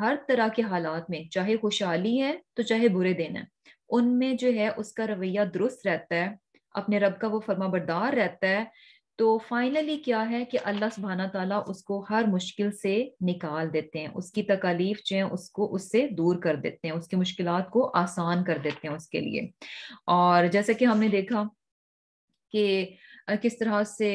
ہر طرح کے حالات میں، چاہے خوشحالی ہے تو چاہے برے دن ہے، ان میں جو ہے اس کا رویہ درست رہتا ہے، اپنے رب کا وہ فرما بردار رہتا ہے، تو فائنلی کیا ہے کہ اللہ سبحانہ تعالیٰ اس کو ہر مشکل سے نکال دیتے ہیں، اس کی تکالیف جو ہیں اس کو اس سے دور کر دیتے ہیں، اس کی مشکلات کو آسان کر دیتے ہیں اس کے لیے۔ اور جیسا کہ ہم نے دیکھا کہ کس طرح سے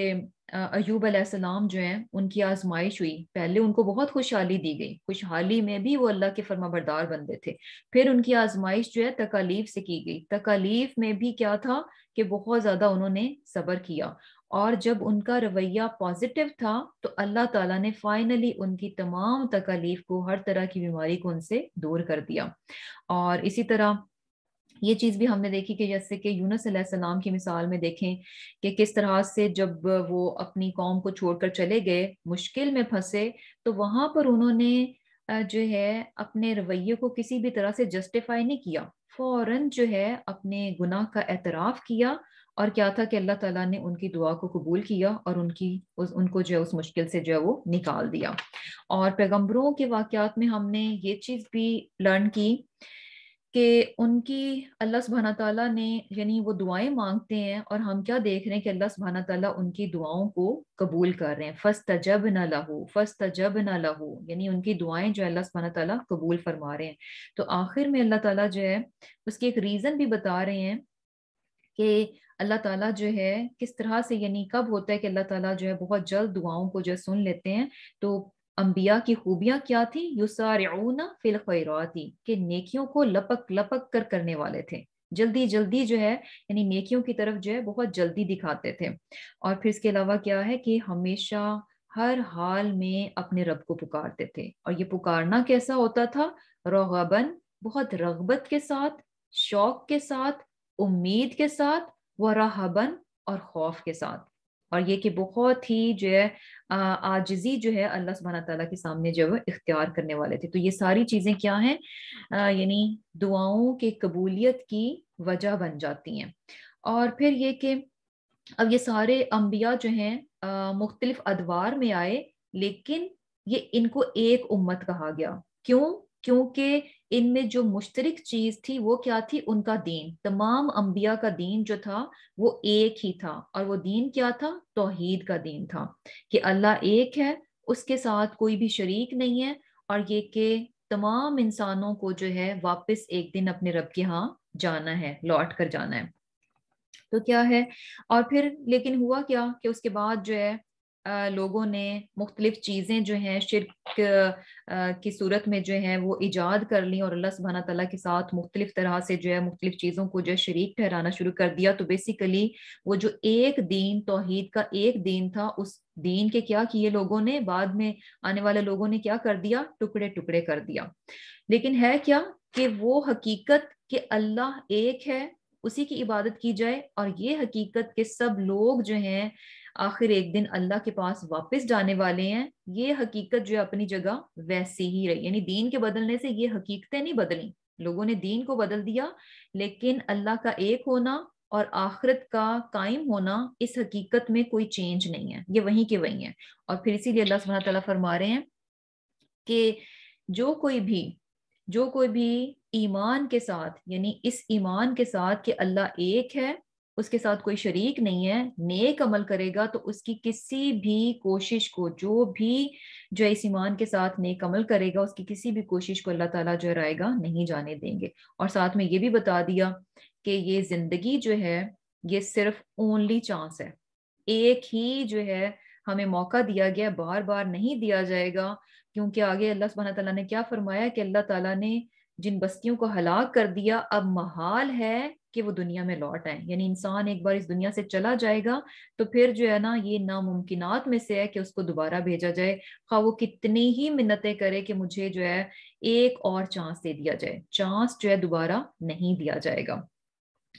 ایوب علیہ السلام جو ہیں ان کی آزمائش ہوئی، پہلے ان کو بہت خوشحالی دی گئی، خوشحالی میں بھی وہ اللہ کے فرما بردار بندے تھے، پھر ان کی آزمائش جو ہے تکالیف سے کی گئی، تکالیف میں بھی کیا تھا کہ بہت زیادہ انہوں نے صبر کیا، اور جب ان کا رویہ پازیٹیو تھا تو اللہ تعالیٰ نے فائنلی ان کی تمام تکالیف کو، ہر طرح کی بیماری کو ان سے دور کر دیا۔ اور اسی طرح یہ چیز بھی ہم نے دیکھی کہ جیسے کہ یونس علیہ السلام کی مثال میں دیکھیں کہ کس طرح سے جب وہ اپنی قوم کو چھوڑ کر چلے گئے، مشکل میں پھنسے، تو وہاں پر انہوں نے جو ہے اپنے رویے کو کسی بھی طرح سے جسٹیفائی نہیں کیا، فوراً جو ہے اپنے گناہ کا اعتراف کیا، اور کیا تھا کہ اللہ تعالیٰ نے ان کی دعا کو قبول کیا اور ان کو جو ہے اس مشکل سے جو ہے وہ نکال دیا۔ اور پیغمبروں کے واقعات میں ہم نے یہ چیز بھی لرن کی کہ ان کی اللہ سبحانہ تعالیٰ نے، یعنی وہ دعائیں مانگتے ہیں اور ہم کیا دیکھ رہے ہیں کہ اللہ سبحانہ تعالیٰ ان کی دعاؤں کو قبول کر رہے ہیں، فَاسْتَجَبْنَا لَهُ فَاسْتَجَبْنَا لَهُ، یعنی ان کی دعائیں جو اللہ سبحانہ تعالیٰ قبول فرما رہے ہیں۔ تو آخر میں اللہ تعالیٰ جو ہے اس کی ایک ریزن بھی بتا رہے ہیں کہ اللہ تعالیٰ جو ہے کس طرح سے، یعنی کب ہوتا ہے کہ اللہ تعالیٰ جو ہے بہت جلد دعاؤں کو جو ہے سن لیتے ہیں۔ تو انبیاء کی خوبیاں کیا تھی؟ یسارعون فی الخیرات، کہ نیکیوں کو لپک لپک کر کرنے والے تھے، جلدی جلدی جو ہے یعنی نیکیوں کی طرف جو ہے بہت جلدی دکھاتے تھے۔ اور پھر اس کے علاوہ کیا ہے کہ ہمیشہ ہر حال میں اپنے رب کو پکارتے تھے، اور یہ پکارنا کیسا ہوتا تھا؟ رغبن، بہت رغبت کے ساتھ، شوق کے ساتھ، امید کے ساتھ، ورہبن، اور خوف کے ساتھ، اور یہ کہ بہت ہی جو ہے عاجزی جو ہے اللہ سبحانہ تعالیٰ کے سامنے جو ہے اختیار کرنے والے تھے۔ تو یہ ساری چیزیں کیا ہیں؟ یعنی دعاؤں کے قبولیت کی وجہ بن جاتی ہیں۔ اور پھر یہ کہ اب یہ سارے انبیاء جو ہیں مختلف ادوار میں آئے، لیکن یہ ان کو ایک امت کہا گیا، کیوں؟ کیونکہ ان میں جو مشترک چیز تھی وہ کیا تھی؟ ان کا دین، تمام انبیاء کا دین جو تھا وہ ایک ہی تھا، اور وہ دین کیا تھا؟ توحید کا دین تھا، کہ اللہ ایک ہے، اس کے ساتھ کوئی بھی شریک نہیں ہے، اور یہ کہ تمام انسانوں کو جو ہے واپس ایک دن اپنے رب کے ہاں جانا ہے، لوٹ کر جانا ہے۔ تو کیا ہے، اور پھر لیکن ہوا کیا کہ اس کے بعد جو ہے لوگوں نے مختلف چیزیں جو ہیں شرک کی صورت میں جو ہیں وہ ایجاد کر لی، اور اللہ سبحانہ تعالیٰ کے ساتھ مختلف طرح سے جو ہے مختلف چیزوں کو جو ہے شریک ٹھہرانا شروع کر دیا۔ تو بیسیکلی وہ جو ایک دین، توحید کا ایک دین تھا، اس دین کے کیا کیے لوگوں نے، بعد میں آنے والے لوگوں نے کیا کر دیا؟ ٹکڑے ٹکڑے کر دیا۔ لیکن ہے کیا کہ وہ حقیقت کہ اللہ ایک ہے، اسی کی عبادت کی جائے، اور یہ حقیقت کہ سب لوگ جو ہیں آخر ایک دن اللہ کے پاس واپس جانے والے ہیں، یہ حقیقت جو ہے اپنی جگہ ویسی ہی رہی، یعنی دین کے بدلنے سے یہ حقیقتیں نہیں بدلیں، لوگوں نے دین کو بدل دیا، لیکن اللہ کا ایک ہونا اور آخرت کا قائم ہونا، اس حقیقت میں کوئی چینج نہیں ہے، یہ وہیں کے وہیں ہے۔ اور پھر اسی لیے اللہ سبحانہ تعالیٰ فرما رہے ہیں کہ جو کوئی بھی ایمان کے ساتھ، یعنی اس ایمان کے ساتھ کہ اللہ ایک ہے، اس کے ساتھ کوئی شریک نہیں ہے، نیک عمل کرے گا، تو اس کی کسی بھی کوشش کو، جو بھی جو اس ایمان کے ساتھ نیک عمل کرے گا، اس کی کسی بھی کوشش کو اللہ تعالیٰ جو رائے گا نہیں جانے دیں گے۔ اور ساتھ میں یہ بھی بتا دیا کہ یہ زندگی جو ہے یہ صرف اونلی چانس ہے، ایک ہی جو ہے ہمیں موقع دیا گیا، بار بار نہیں دیا جائے گا، کیونکہ آگے اللہ سبحانہ تعالیٰ نے کیا فرمایا کہ اللہ تعالیٰ نے جن بستیوں کو ہلاک کر دیا، اب محال ہے کہ وہ دنیا میں لوٹ آئیں، یعنی انسان ایک بار اس دنیا سے چلا جائے گا تو پھر جو ہے نا یہ ناممکنات میں سے ہے کہ اس کو دوبارہ بھیجا جائے، خواہ وہ کتنی ہی منتیں کرے کہ مجھے جو ہے ایک اور چانس دے دیا جائے، چانس جو ہے دوبارہ نہیں دیا جائے گا۔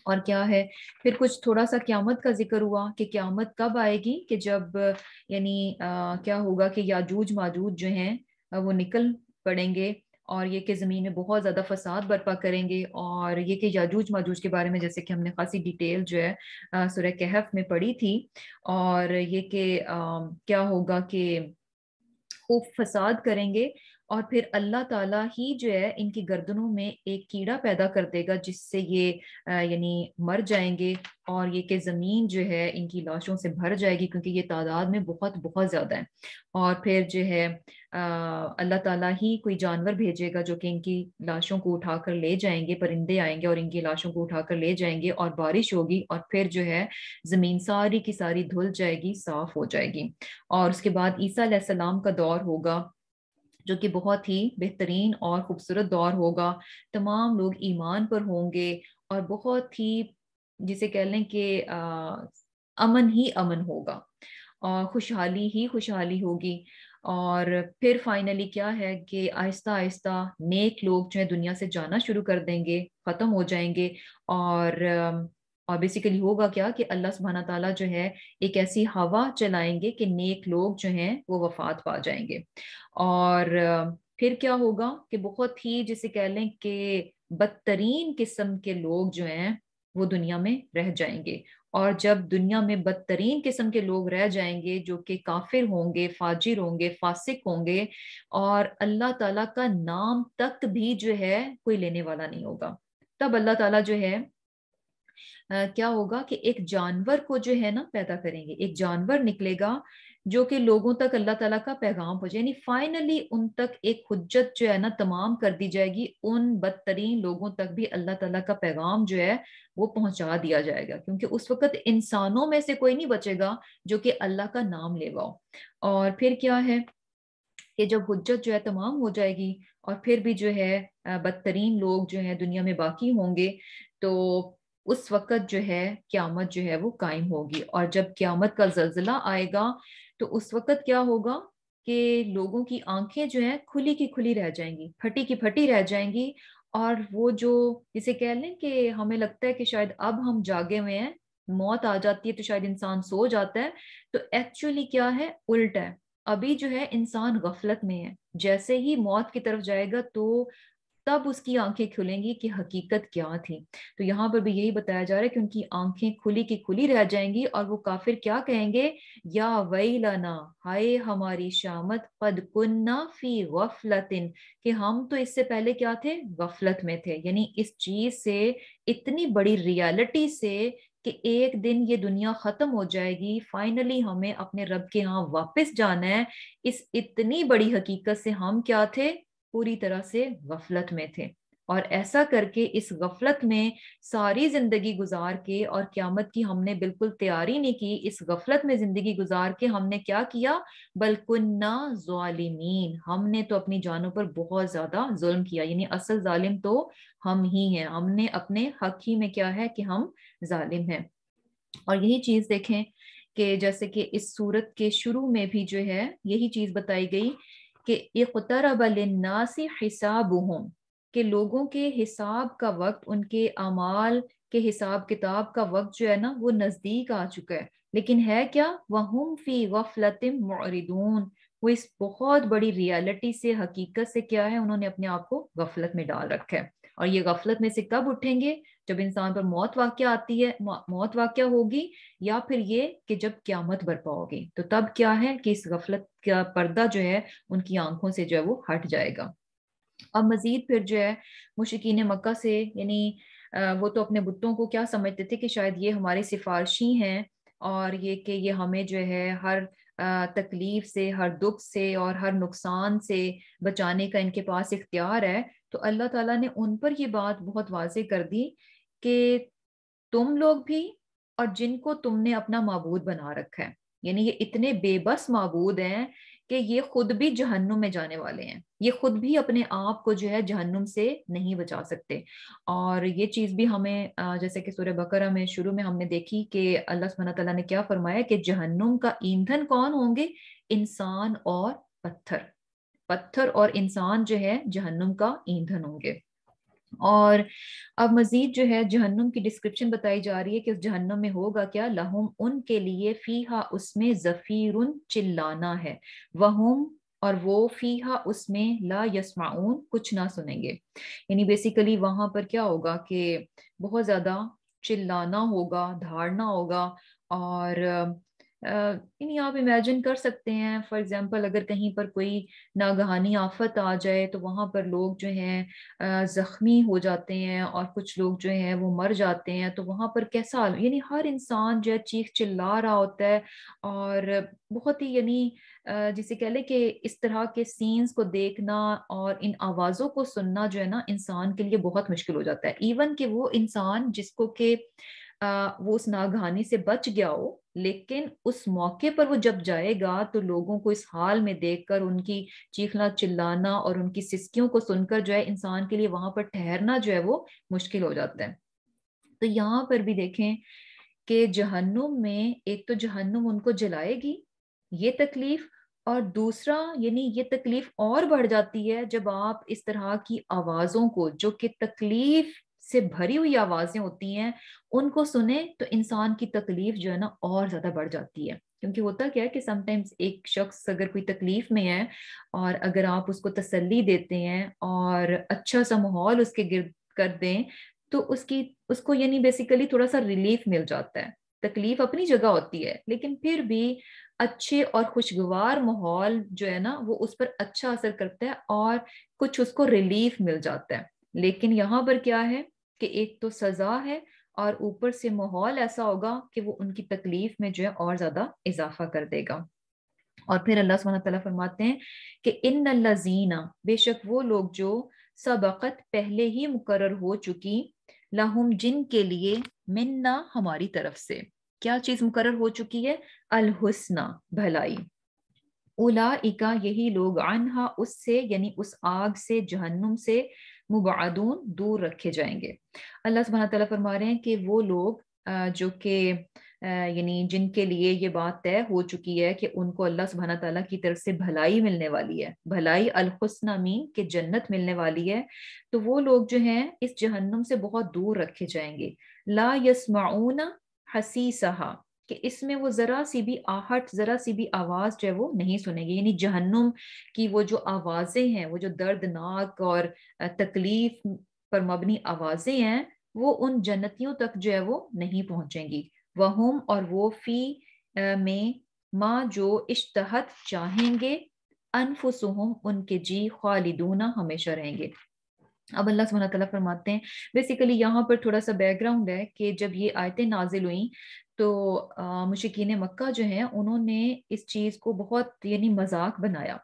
اور کیا ہے، پھر کچھ تھوڑا سا قیامت کا ذکر ہوا کہ قیامت کب آئے گی، کہ جب یعنی کیا ہوگا کہ یاجوج ماجوج جو ہیں وہ نکل پڑیں گے، اور یہ کہ زمین میں بہت زیادہ فساد برپا کریں گے، اور یہ کہ یاجوج ماجوج کے بارے میں جیسے کہ ہم نے خاصی ڈیٹیل جو ہے سورہ کہف میں پڑھی تھی، اور یہ کہ کیا ہوگا کہ خوب فساد کریں گے، اور پھر اللہ تعالیٰ ہی جو ہے ان کی گردنوں میں ایک کیڑا پیدا کر دے گا جس سے یہ یعنی مر جائیں گے، اور یہ کہ زمین جو ہے ان کی لاشوں سے بھر جائے گی، کیونکہ یہ تعداد میں بہت بہت زیادہ ہے۔ اور پھر جو ہے اللہ تعالیٰ ہی کوئی جانور بھیجے گا جو کہ ان کی لاشوں کو اٹھا کر لے جائیں گے، پرندے آئیں گے اور ان کی لاشوں کو اٹھا کر لے جائیں گے، اور بارش ہوگی، اور پھر جو ہے زمین ساری کی ساری دھل جائے گی، صاف ہو جائے گی۔ اور اس کے بعد عیسیٰ علیہ السلام کا دور ہوگا جو کہ بہت ہی بہترین اور خوبصورت دور ہوگا۔ تمام لوگ ایمان پر ہوں گے، اور بہت ہی جسے کہہ لیں کہ امن ہی امن ہوگا، اور خوشحالی ہی خوشحالی ہوگی۔ اور پھر فائنلی کیا ہے کہ آہستہ آہستہ نیک لوگ جو ہے دنیا سے جانا شروع کر دیں گے، ختم ہو جائیں گے، اور بیسیکلی ہوگا کیا کہ اللہ سبحانہ تعالیٰ جو ہے ایک ایسی ہوا چلائیں گے کہ نیک لوگ جو ہیں وہ وفات پا جائیں گے۔ اور پھر کیا ہوگا کہ بہت ہی جسے کہہ لیں کہ بدترین قسم کے لوگ جو ہیں وہ دنیا میں رہ جائیں گے۔ اور جب دنیا میں بدترین قسم کے لوگ رہ جائیں گے جو کہ کافر ہوں گے، فاجر ہوں گے، فاسق ہوں گے، اور اللہ تعالیٰ کا نام تک بھی جو ہے کوئی لینے والا نہیں ہوگا، تب اللہ تعالیٰ جو ہے کیا ہوگا کہ ایک جانور کو جو ہے نا پیدا کریں گے، ایک جانور نکلے گا جو کہ لوگوں تک اللہ تعالیٰ کا پیغام پہنچے، یعنی فائنلی ان تک ایک حجت جو ہے نا تمام کر دی جائے گی، ان بدترین لوگوں تک بھی اللہ تعالیٰ کا پیغام جو ہے وہ پہنچا دیا جائے گا، کیونکہ اس وقت انسانوں میں سے کوئی نہیں بچے گا جو کہ اللہ کا نام لے گا۔ اور پھر کیا ہے کہ جب حجت جو ہے تمام ہو جائے گی، اور پھر بھی جو ہے بدترین لوگ جو ہیں دنیا میں باقی ہوں گے، تو اس وقت جو ہے قیامت جو ہے وہ قائم ہوگی۔ اور جب قیامت کا زلزلہ آئے گا تو اس وقت کیا ہوگا کہ لوگوں کی آنکھیں جو ہیں کھلی کی کھلی رہ جائیں گی، پھٹی کی پھٹی رہ جائیں گی، اور وہ جو جسے کہہ لیں کہ ہمیں لگتا ہے کہ شاید اب ہم جاگے ہوئے ہیں، موت آ جاتی ہے تو شاید انسان سو جاتا ہے، تو ایکچولی کیا ہے، الٹا ہے، ابھی جو ہے انسان غفلت میں ہے، جیسے ہی موت کی طرف جائے گا تو تب اس کی آنکھیں کھلیں گی کہ حقیقت کیا تھی۔ تو یہاں پر بھی یہی بتایا جا رہا ہے کہ ان کی آنکھیں کھلی کی کھلی رہ جائیں گی، اور وہ کافر کیا کہیں گے، یا ویلنا، ہائے ہماری شامت، قد کننا فی غفلتن، کہ ہم تو اس سے پہلے کیا تھے، غفلت میں تھے، یعنی اس چیز سے، اتنی بڑی ریالٹی سے کہ ایک دن یہ دنیا ختم ہو جائے گی، فائنلی ہمیں اپنے رب کے ہاں واپس جانا ہے، اس اتنی بڑی حقیقت سے ہم کیا تھے، پوری طرح سے غفلت میں تھے۔ اور ایسا کر کے اس غفلت میں ساری زندگی گزار کے، اور قیامت کی ہم نے بالکل تیاری نہیں کی، اس غفلت میں زندگی گزار کے ہم نے کیا کیا، بل کننا ظالمین، ہم نے تو اپنی جانوں پر بہت زیادہ ظلم کیا، یعنی اصل ظالم تو ہم ہی ہیں، ہم نے اپنے حق ہی میں کیا ہے کہ ہم ظالم ہیں۔ اور یہی چیز دیکھیں کہ جیسے کہ اس سورت کے شروع میں بھی جو ہے یہی چیز بتائی گئی کہ اقترب للناس حسابهم، کہ لوگوں کے حساب کا وقت، ان کے اعمال کے حساب کتاب کا وقت جو ہے نا وہ نزدیک آ چکا ہے، لیکن ہے کیا، وَهُمْ فِي غَفْلَةٍ مُعْرِضُونَ، وہ اس بہت بڑی ریالٹی سے، حقیقت سے کیا ہے، انہوں نے اپنے آپ کو غفلت میں ڈال رکھا ہے۔ اور یہ غفلت میں سے کب اٹھیں گے، جب انسان پر موت واقع آتی ہے، موت واقع ہوگی، یا پھر یہ کہ جب قیامت برپا ہوگی، تو تب کیا ہے کہ اس غفلت کا پردہ جو ہے ان کی آنکھوں سے جو ہے وہ ہٹ جائے گا۔ اب مزید پھر جو ہے مشرکین مکہ سے، یعنی وہ تو اپنے بتوں کو کیا سمجھتے تھے کہ شاید یہ ہمارے سفارشی ہیں، اور یہ کہ یہ ہمیں جو ہے ہر تکلیف سے، ہر دکھ سے اور ہر نقصان سے بچانے کا ان کے پاس اختیار ہے۔ تو اللہ تعالیٰ نے ان پر یہ بات بہت واضح کر دی کہ تم لوگ بھی، اور جن کو تم نے اپنا معبود بنا رکھا ہے، یعنی یہ اتنے بے بس معبود ہیں کہ یہ خود بھی جہنم میں جانے والے ہیں، یہ خود بھی اپنے آپ کو جو ہے جہنم سے نہیں بچا سکتے۔ اور یہ چیز بھی ہمیں جیسے کہ سورہ بقرہ میں شروع میں ہم نے دیکھی کہ اللہ سبحانہ تعالیٰ نے کیا فرمایا کہ جہنم کا ایندھن کون ہوں گے، انسان اور پتھر، پتھر اور انسان جو ہے جہنم کا ایندھن ہوں گے۔ اور اب مزید جو ہے جہنم کی ڈسکرپشن بتائی جا رہی ہے کہ اس جہنم میں ہوگا کیا، لہم، ان کے لیے، فیہا، اس میں، زفیرن، چلانا ہے، وہم، اور وہ، فیہا، اس میں، لا یسمعون، کچھ نہ سنیں گے، یعنی بیسیکلی وہاں پر کیا ہوگا کہ بہت زیادہ چلانا ہوگا، دھاڑنا ہوگا، اور یعنی آپ امیجن کر سکتے ہیں فار ایگزامپل اگر کہیں پر کوئی ناگہانی آفت آ جائے تو وہاں پر لوگ جو ہیں زخمی ہو جاتے ہیں اور کچھ لوگ جو ہیں وہ مر جاتے ہیں، تو وہاں پر کیسا یعنی ہر انسان جو ہے چیخ چلا رہا ہوتا ہے، اور بہت ہی یعنی جسے کہہ لیں کہ اس طرح کے سینز کو دیکھنا اور ان آوازوں کو سننا جو ہے نا انسان کے لیے بہت مشکل ہو جاتا ہے، ایون کہ وہ انسان جس کو کہ وہ اس ناگہانی سے بچ گیا ہو، لیکن اس موقع پر وہ جب جائے گا تو لوگوں کو اس حال میں دیکھ کر ان کی چیخنا چلانا اور ان کی سسکیوں کو سن کر جو ہے انسان کے لیے وہاں پر ٹھہرنا جو ہے وہ مشکل ہو جاتا ہے۔ تو یہاں پر بھی دیکھیں کہ جہنم میں ایک تو جہنم ان کو جلائے گی، یہ تکلیف، اور دوسرا یعنی یہ تکلیف اور بڑھ جاتی ہے جب آپ اس طرح کی آوازوں کو، جو کہ تکلیف سے بھری ہوئی آوازیں ہوتی ہیں، ان کو سنیں تو انسان کی تکلیف جو ہے نا اور زیادہ بڑھ جاتی ہے۔ کیونکہ ہوتا کیا ہے کہ سم ٹائمز ایک شخص اگر کوئی تکلیف میں ہے اور اگر آپ اس کو تسلی دیتے ہیں اور اچھا سا ماحول اس کے گرد کر دیں تو اس کو یعنی بیسیکلی تھوڑا سا ریلیف مل جاتا ہے۔ تکلیف اپنی جگہ ہوتی ہے لیکن پھر بھی اچھے اور خوشگوار ماحول جو ہے نا وہ اس پر اچھا اثر کرتا ہے اور کچھ اس کو ریلیف مل جاتا ہے۔ لیکن یہاں پر کیا ہے کہ ایک تو سزا ہے اور اوپر سے ماحول ایسا ہوگا کہ وہ ان کی تکلیف میں جو ہے اور زیادہ اضافہ کر دے گا۔ اور پھر اللہ سبحانہ تعالیٰ فرماتے ہیں کہ ان الذین، بے شک وہ لوگ جو سبقت پہلے ہی مقرر ہو چکی، لہم جن کے لیے، منا ہماری طرف سے کیا چیز مقرر ہو چکی ہے؟ الحسنہ بھلائی، اولئک یہی لوگ، عنہا اس سے یعنی اس آگ سے، جہنم سے، مبعدون دور رکھے جائیں گے۔ اللہ سبحانہ تعالیٰ فرما رہے ہیں کہ وہ لوگ جو کہ یعنی جن کے لیے یہ بات طے ہو چکی ہے کہ ان کو اللہ سبحانہ تعالیٰ کی طرف سے بھلائی ملنے والی ہے، بھلائی الحسنہ مین کہ جنت ملنے والی ہے، تو وہ لوگ جو ہیں اس جہنم سے بہت دور رکھے جائیں گے۔ لا یسمعون حسیسہا، کہ اس میں وہ ذرا سی بھی آہٹ، ذرا سی بھی آواز جو ہے وہ نہیں سنے گی، یعنی جہنم کی وہ جو آوازیں ہیں، وہ جو دردناک اور تکلیف پر مبنی آوازیں ہیں، وہ ان جنتیوں تک جو ہے وہ نہیں پہنچیں گی۔ وہم، اور وہ، فی میں، ماں جو اشتہت چاہیں گے، انفسہم ان کے جی، خالدون ہمیشہ رہیں گے۔ اب اللہ سبحانہ تعالیٰ فرماتے ہیں، بیسیکلی یہاں پر تھوڑا سا بیک گراؤنڈ ہے کہ جب یہ آیتیں نازل ہوئیں تو مشرکین مکہ جو ہیں انہوں نے اس چیز کو بہت یعنی مذاق بنایا،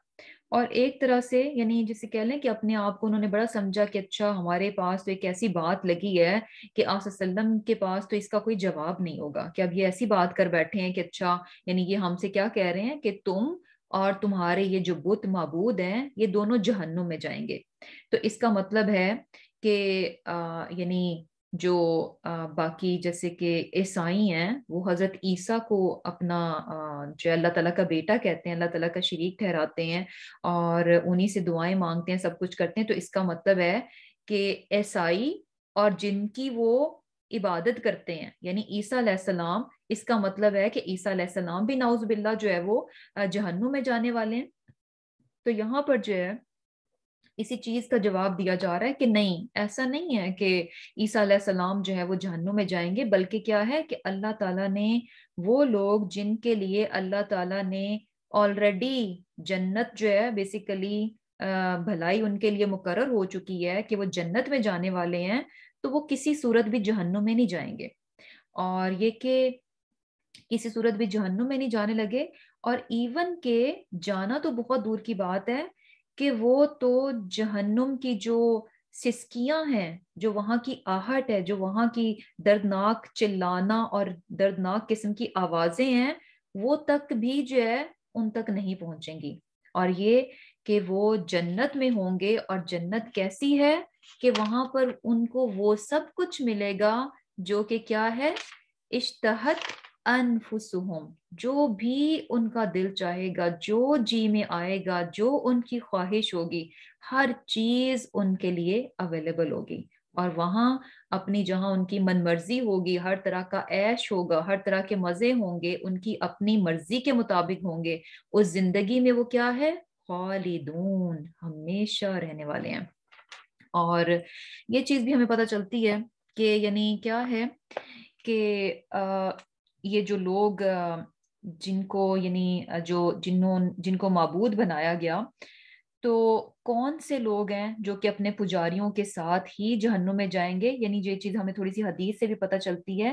اور ایک طرح سے یعنی جسے کہہ لیں کہ اپنے آپ کو انہوں نے بڑا سمجھا کہ اچھا ہمارے پاس تو ایک ایسی بات لگی ہے کہ آپ صلی اللہ علیہ وسلم کے پاس تو اس کا کوئی جواب نہیں ہوگا، کہ اب یہ ایسی بات کر بیٹھے ہیں کہ اچھا یعنی یہ ہم سے کیا کہہ رہے ہیں کہ تم اور تمہارے یہ جو بت معبود ہیں یہ دونوں جہنم میں جائیں گے۔ تو اس کا مطلب ہے کہ یعنی جو باقی جیسے کہ عیسائی ہیں وہ حضرت عیسیٰ کو اپنا جو اللہ تعالیٰ کا بیٹا کہتے ہیں، اللہ تعالیٰ کا شریک ٹھہراتے ہیں اور انہی سے دعائیں مانگتے ہیں، سب کچھ کرتے ہیں، تو اس کا مطلب ہے کہ عیسائی اور جن کی وہ عبادت کرتے ہیں یعنی عیسیٰ علیہ السلام، اس کا مطلب ہے کہ عیسیٰ علیہ السلام بھی نعوذ باللہ جو ہے وہ جہنم میں جانے والے ہیں۔ تو یہاں پر جو ہے اسی چیز کا جواب دیا جا رہا ہے کہ نہیں، ایسا نہیں ہے کہ عیسیٰ علیہ السلام جو ہے وہ جہنم میں جائیں گے، بلکہ کیا ہے کہ اللہ تعالیٰ نے وہ لوگ جن کے لیے اللہ تعالیٰ نے آلریڈی جنت جو ہے بیسیکلی بھلائی ان کے لیے مقرر ہو چکی ہے کہ وہ جنت میں جانے والے ہیں، تو وہ کسی صورت بھی جہنم میں نہیں جائیں گے، اور یہ کہ کسی صورت بھی جہنم میں نہیں جانے لگے، اور ایون کہ جانا تو بہت دور کی بات ہے کہ وہ تو جہنم کی جو سسکیاں ہیں، جو وہاں کی آہٹ ہے، جو وہاں کی دردناک چلانا اور دردناک قسم کی آوازیں ہیں، وہ تک بھی جو ہے ان تک نہیں پہنچیں گی۔ اور یہ کہ وہ جنت میں ہوں گے، اور جنت کیسی ہے کہ وہاں پر ان کو وہ سب کچھ ملے گا جو کہ کیا ہے، اشتہت انفسہم، جو بھی ان کا دل چاہے گا، جو جی میں آئے گا، جو ان کی خواہش ہوگی، ہر چیز ان کے لیے اویلیبل ہوگی، اور وہاں اپنی جہاں ان کی من مرضی ہوگی، ہر طرح کا عیش ہوگا، ہر طرح کے مزے ہوں گے، ان کی اپنی مرضی کے مطابق ہوں گے، اس زندگی میں وہ کیا ہے، خالدون ہمیشہ رہنے والے ہیں۔ اور یہ چیز بھی ہمیں پتہ چلتی ہے کہ یعنی کیا ہے کہ یہ جو لوگ جن کو یعنی جن کو معبود بنایا گیا، تو کون سے لوگ ہیں جو کہ اپنے پجاریوں کے ساتھ ہی جہنم میں جائیں گے؟ یعنی یہ چیز ہمیں تھوڑی سی حدیث سے بھی پتہ چلتی ہے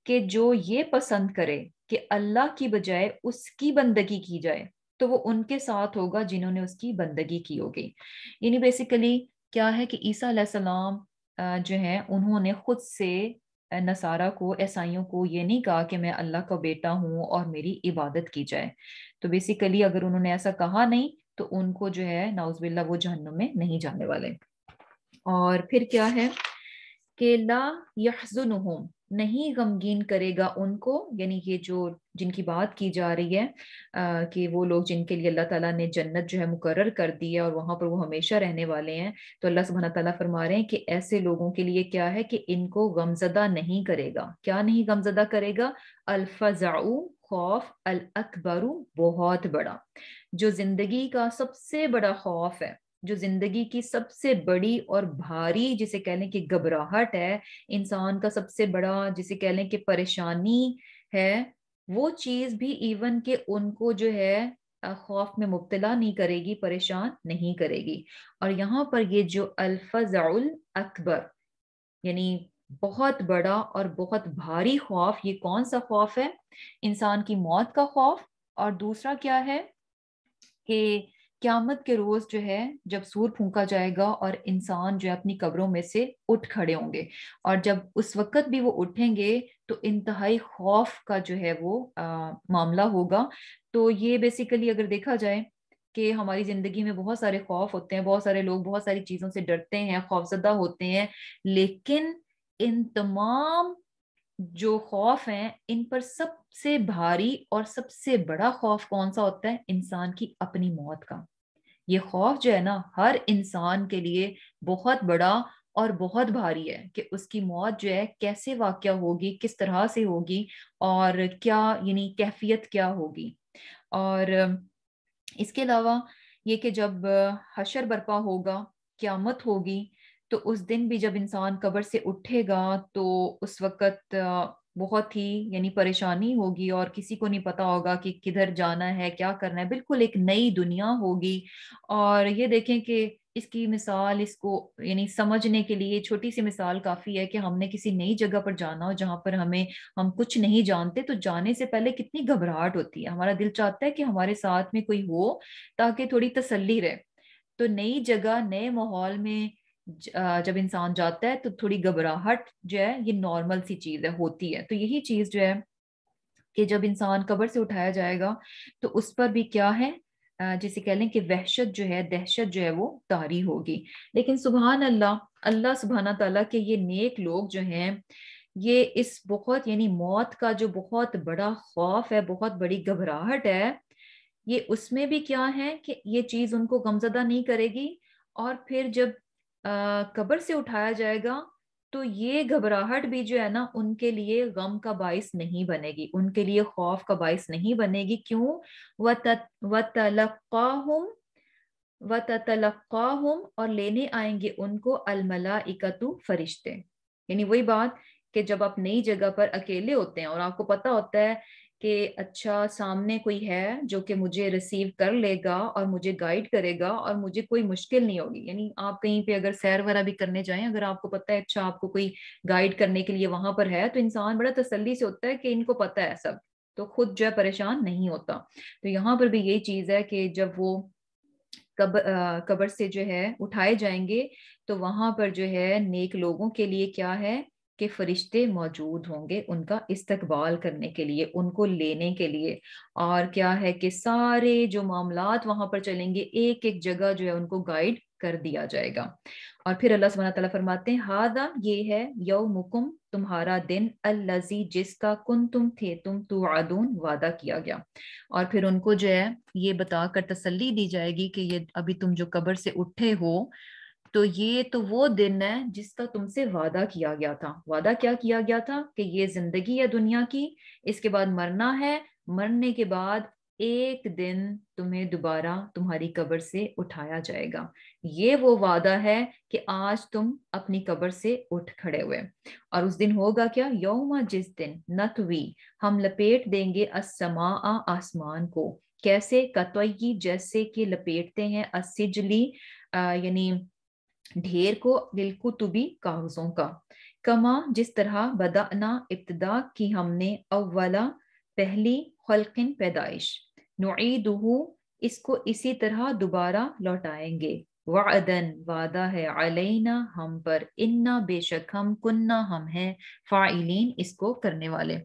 کہ جو یہ پسند کرے کہ اللہ کی بجائے اس کی بندگی کی جائے، تو وہ ان کے ساتھ ہوگا جنہوں نے اس کی بندگی کی ہوگی۔ یعنی بیسیکلی کیا ہے کہ عیسیٰ علیہ السلام جو ہیں انہوں نے خود سے نصارہ کو، عیسائیوں کو یہ نہیں کہا کہ میں اللہ کا بیٹا ہوں اور میری عبادت کی جائے۔ تو بیسیکلی اگر انہوں نے ایسا کہا نہیں تو ان کو جو ہے نعوذ باللہ وہ جہنم میں نہیں جانے والے۔ اور پھر کیا ہے کہ لا یحزنہم، نہیں غمگین کرے گا ان کو، یعنی یہ جو جن کی بات کی جا رہی ہے کہ وہ لوگ جن کے لیے اللہ تعالیٰ نے جنت جو ہے مقرر کر دی ہے اور وہاں پر وہ ہمیشہ رہنے والے ہیں، تو اللہ سبحانہ تعالیٰ فرما رہے ہیں کہ ایسے لوگوں کے لیے کیا ہے کہ ان کو غمزدہ نہیں کرے گا۔ کیا نہیں غمزدہ کرے گا؟ الفزع، خوف، الاکبر، بہت بڑا، جو زندگی کا سب سے بڑا خوف ہے، جو زندگی کی سب سے بڑی اور بھاری جسے کہہ لیں کہ گھبراہٹ ہے، انسان کا سب سے بڑا جسے کہہ لیں کہ پریشانی ہے، وہ چیز بھی ایون کہ ان کو جو ہے خوف میں مبتلا نہیں کرے گی، پریشان نہیں کرے گی۔ اور یہاں پر یہ جو الفزع الاکبر، یعنی بہت بڑا اور بہت بھاری خوف، یہ کون سا خوف ہے؟ انسان کی موت کا خوف، اور دوسرا کیا ہے کہ قیامت کے روز جو ہے جب سور پھونکا جائے گا اور انسان جو ہے اپنی قبروں میں سے اٹھ کھڑے ہوں گے، اور جب اس وقت بھی وہ اٹھیں گے تو انتہائی خوف کا جو ہے وہ معاملہ ہوگا۔ تو یہ بیسیکلی اگر دیکھا جائے کہ ہماری زندگی میں بہت سارے خوف ہوتے ہیں، بہت سارے لوگ بہت ساری چیزوں سے ڈرتے ہیں، خوفزدہ ہوتے ہیں، لیکن ان تمام جو خوف ہیں ان پر سب سے بھاری اور سب سے بڑا خوف کون سا ہوتا ہے؟ انسان کی اپنی موت کا۔ یہ خوف جو ہے نا ہر انسان کے لیے بہت بڑا اور بہت بھاری ہے کہ اس کی موت جو ہے کیسے واقع ہوگی، کس طرح سے ہوگی، اور کیا یعنی کیفیت کیا ہوگی۔ اور اس کے علاوہ یہ کہ جب حشر برپا ہوگا، قیامت ہوگی، تو اس دن بھی جب انسان قبر سے اٹھے گا تو اس وقت بہت ہی یعنی پریشانی ہوگی، اور کسی کو نہیں پتا ہوگا کہ کدھر جانا ہے، کیا کرنا ہے، بالکل ایک نئی دنیا ہوگی۔ اور یہ دیکھیں کہ اس کی مثال، اس کو یعنی سمجھنے کے لیے چھوٹی سی مثال کافی ہے کہ ہم نے کسی نئی جگہ پر جانا ہو جہاں پر ہم کچھ نہیں جانتے، تو جانے سے پہلے کتنی گھبراہٹ ہوتی ہے، ہمارا دل چاہتا ہے کہ ہمارے ساتھ میں کوئی ہو تاکہ تھوڑی تسلی رہے۔ تو نئی جگہ، نئے ماحول میں جب انسان جاتا ہے تو تھوڑی گھبراہٹ جو ہے یہ نارمل سی چیز ہے، ہوتی ہے۔ تو یہی چیز جو ہے کہ جب انسان قبر سے اٹھایا جائے گا تو اس پر بھی کیا ہے جسے کہہ لیں کہ وحشت جو ہے، دہشت جو ہے وہ طاری ہوگی۔ لیکن سبحان اللہ، اللہ سبحانہ تعالیٰ کے یہ نیک لوگ جو ہیں، یہ اس بہت یعنی موت کا جو بہت بڑا خوف ہے، بہت بڑی گھبراہٹ ہے، یہ اس میں بھی کیا ہے کہ یہ چیز ان کو غمزدہ نہیں کرے گی۔ اور پھر جب قبر سے اٹھایا جائے گا تو یہ گھبراہٹ بھی جو ہے نا ان کے لیے غم کا باعث نہیں بنے گی، ان کے لیے خوف کا باعث نہیں بنے گی۔ کیوں؟ وَتَلَقَّاهُمْ وَتَتَلَقَّاهُمْ، اور لینے آئیں گے ان کو الملائکۃ، فرشتے۔ یعنی وہی بات کہ جب آپ نئی جگہ پر اکیلے ہوتے ہیں اور آپ کو پتا ہوتا ہے کہ اچھا سامنے کوئی ہے جو کہ مجھے ریسیو کر لے گا اور مجھے گائیڈ کرے گا اور مجھے کوئی مشکل نہیں ہوگی۔ یعنی آپ کہیں پہ اگر سیر وغیرہ بھی کرنے جائیں، اگر آپ کو پتا ہے اچھا آپ کو کوئی گائیڈ کرنے کے لیے وہاں پر ہے، تو انسان بڑا تسلی سے ہوتا ہے کہ ان کو پتا ہے سب، تو خود جو ہے پریشان نہیں ہوتا۔ تو یہاں پر بھی یہی چیز ہے کہ جب وہ قبر سے جو ہے اٹھائے جائیں گے تو وہاں پر جو ہے نیک لوگوں کے لیے کیا ہے کہ فرشتے موجود ہوں گے ان کا استقبال کرنے کے لیے، ان کو لینے کے لیے۔ اور کیا ہے کہ سارے جو معاملات وہاں پر چلیں گے، ایک ایک جگہ جو ہے ان کو گائیڈ کر دیا جائے گا۔ اور پھر اللہ سبحانہ تعالیٰ فرماتے ہیں ہاذا، یہ ہے یومکم، تمہارا دن، الذی، جس کا کنتم تھے تم توعدون، وعدہ کیا گیا۔ اور پھر ان کو جو ہے یہ بتا کر تسلی دی جائے گی کہ یہ ابھی تم جو قبر سے اٹھے ہو تو یہ تو وہ دن ہے جس کا تم سے وعدہ کیا گیا تھا۔ وعدہ کیا کیا گیا تھا کہ یہ زندگی ہے دنیا کی، اس کے بعد مرنا ہے، مرنے کے بعد ایک دن تمہیں دوبارہ تمہاری قبر سے اٹھایا جائے گا. یہ وہ وعدہ ہے کہ آج تم اپنی قبر سے اٹھ کھڑے ہوئے. اور اس دن ہوگا کیا؟ یوم، جس دن نتوی، ہم لپیٹ دیں گے السماء، آسمان کو. کیسے؟ کتوئی، جیسے کہ لپیٹتے ہیں السجلی، یعنی ڈھیر کو، للکتبی، کاغذوں کا. کما، جس طرح بدأنا، ابتدا کی ہم نے، اولا، پہلی، خلقن، پیدائش، نعیدہ، اس کو اسی طرح دوبارہ لوٹائیں گے. وعدن، وعدہ ہے، علینا، ہم پر، انا، بے شک ہم، کننا، ہم ہیں، فاعلین، اس کو کرنے والے.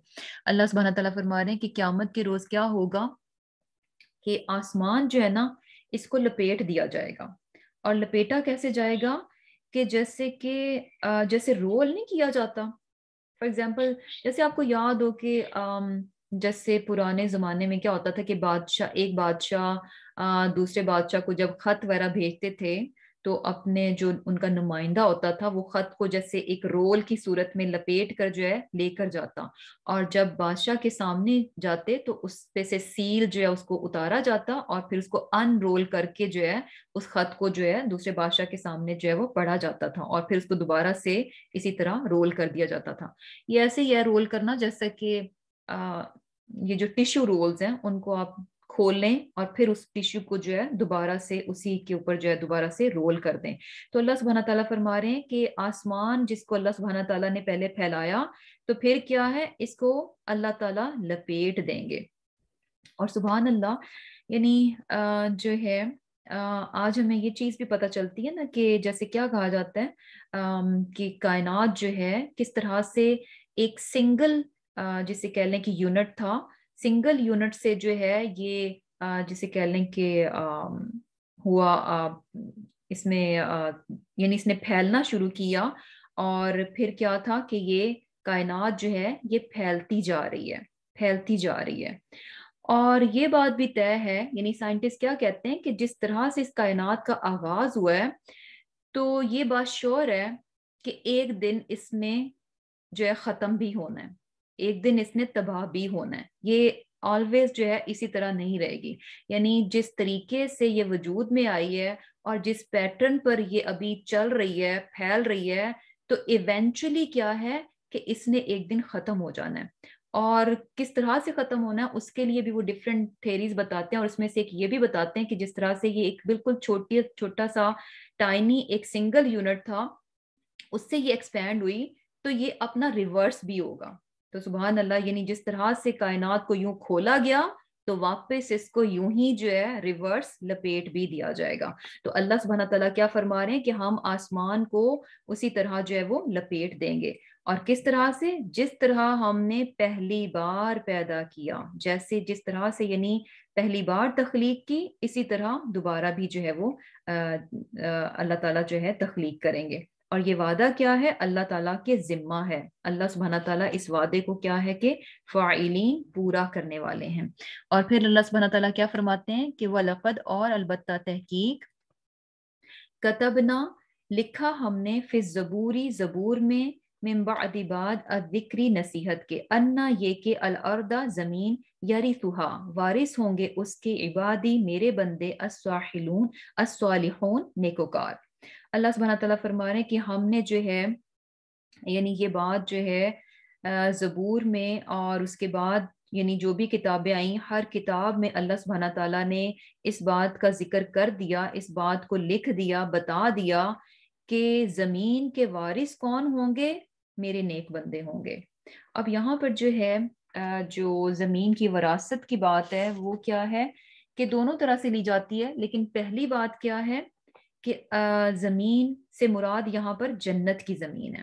اللہ سبحانہ تعالیٰ فرما رہے ہیں کہ قیامت کے روز کیا ہوگا کہ آسمان جو ہے نا، اس کو لپیٹ دیا جائے گا. اور لپیٹا کیسے جائے گا؟ کہ جیسے کہ جیسے رول نہیں کیا جاتا. فار ایگزامپل، جیسے آپ کو یاد ہو کہ جیسے پرانے زمانے میں کیا ہوتا تھا کہ ایک بادشاہ دوسرے بادشاہ کو جب خط وغیرہ بھیجتے تھے تو اپنے جو ان کا نمائندہ ہوتا تھا وہ خط کو جیسے ایک رول کی صورت میں لپیٹ کر جو ہے لے کر جاتا، اور جب بادشاہ کے سامنے جاتے تو اس پہ سے سیل جو ہے اس کو اتارا جاتا اور پھر اس کو ان رول کر کے جو ہے اس خط کو جو ہے دوسرے بادشاہ کے سامنے جو ہے وہ پڑھا جاتا تھا، اور پھر اس کو دوبارہ سے اسی طرح رول کر دیا جاتا تھا. یہ ایسے ہی ہے رول کرنا، جیسا کہ یہ جو ٹیشو رولز ہیں ان کو آپ کھول لیں اور پھر اس ٹیشو کو جو ہے دوبارہ سے اسی کے اوپر جو ہے دوبارہ سے رول کر دیں. تو اللہ سبحانہ تعالیٰ فرما رہے ہیں کہ آسمان جس کو اللہ سبحانہ تعالیٰ نے پہلے پھیلایا تو پھر کیا ہے، اس کو اللہ تعالیٰ لپیٹ دیں گے. اور سبحان اللہ، یعنی جو ہے آج ہمیں یہ چیز بھی پتہ چلتی ہے نا کہ جیسے کیا کہا جاتا ہے کہ کائنات جو ہے کس طرح سے ایک سنگل، جسے کہہ لیں کہ یونٹ تھا، سنگل یونٹ سے جو ہے یہ جسے کہہ لیں کہ ہوا، اس میں یعنی اس نے پھیلنا شروع کیا، اور پھر کیا تھا کہ یہ کائنات جو ہے یہ پھیلتی جا رہی ہے، پھیلتی جا رہی ہے. اور یہ بات بھی طے ہے، یعنی سائنٹسٹ کیا کہتے ہیں کہ جس طرح سے اس کائنات کا آغاز ہوا ہے تو یہ بات شور ہے کہ ایک دن اس نے جو ہے ختم بھی ہونا ہے، ایک دن اس نے تباہ بھی ہونا ہے. یہ آلویز جو ہے اسی طرح نہیں رہے گی. یعنی جس طریقے سے یہ وجود میں آئی ہے اور جس پیٹرن پر یہ ابھی چل رہی ہے، پھیل رہی ہے، تو ایونچولی کیا ہے کہ اس نے ایک دن ختم ہو جانا ہے. اور کس طرح سے ختم ہونا ہے اس کے لیے بھی وہ ڈفرینٹ تھیریز بتاتے ہیں، اور اس میں سے ایک یہ بھی بتاتے ہیں کہ جس طرح سے یہ ایک بالکل چھوٹا سا ٹائنی ایک سنگل یونٹ تھا، اس سے یہ ایکسپینڈ ہوئی تو یہ اپنا ریورس بھی ہوگا. تو سبحان اللہ، یعنی جس طرح سے کائنات کو یوں کھولا گیا تو واپس اس کو یوں ہی جو ہے ریورس لپیٹ بھی دیا جائے گا. تو اللہ سبحانہ تعالیٰ کیا فرما رہے ہیں کہ ہم آسمان کو اسی طرح جو ہے وہ لپیٹ دیں گے. اور کس طرح سے؟ جس طرح ہم نے پہلی بار پیدا کیا، جیسے جس طرح سے یعنی پہلی بار تخلیق کی، اسی طرح دوبارہ بھی جو ہے وہ اللہ تعالیٰ جو ہے تخلیق کریں گے. اور یہ وعدہ کیا ہے؟ اللہ تعالیٰ کے ذمہ ہے. اللہ سبحانہ تعالیٰ اس وعدے کو کیا ہے کہ فاعلین، پورا کرنے والے ہیں. اور پھر اللہ سبحانہ تعالیٰ کیا فرماتے ہیں کہ وَلَقَدْ، اور البتہ تحقیق، کتبنا، لکھا ہم نے، فی الزبوری، زبور میں، من بعد، بعد، الذکری، نصیحت کے، انا، یہ کہ الارض، زمین، یرثھا، وارث ہوں گے اس کے، عبادی، میرے بندے، الصالحون، الصالحون، نیکوکار. اللہ سبحانہ تعالیٰ فرما رہے ہیں کہ ہم نے جو ہے، یعنی یہ بات جو ہے زبور میں اور اس کے بعد یعنی جو بھی کتابیں آئیں، ہر کتاب میں اللہ سبحانہ تعالیٰ نے اس بات کا ذکر کر دیا، اس بات کو لکھ دیا، بتا دیا کہ زمین کے وارث کون ہوں گے؟ میرے نیک بندے ہوں گے. اب یہاں پر جو ہے جو زمین کی وراثت کی بات ہے وہ کیا ہے کہ دونوں طرح سے لی جاتی ہے، لیکن پہلی بات کیا ہے کہ زمین سے مراد یہاں پر جنت کی زمین ہے،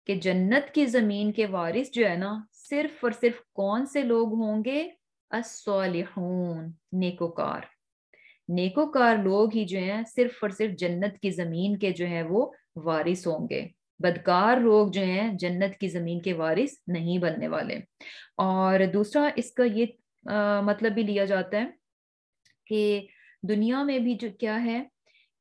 کہ جنت کی زمین کے وارث جو ہے نا صرف اور صرف کون سے لوگ ہوں گے؟ الصالحون، نیکوکار. نیکوکار لوگ ہی جو ہیں صرف اور صرف جنت کی زمین کے جو ہیں وہ وارث ہوں گے. بدکار لوگ جو ہیں جنت کی زمین کے وارث نہیں بننے والے. اور دوسرا اس کا یہ مطلب بھی لیا جاتا ہے کہ دنیا میں بھی جو کیا ہے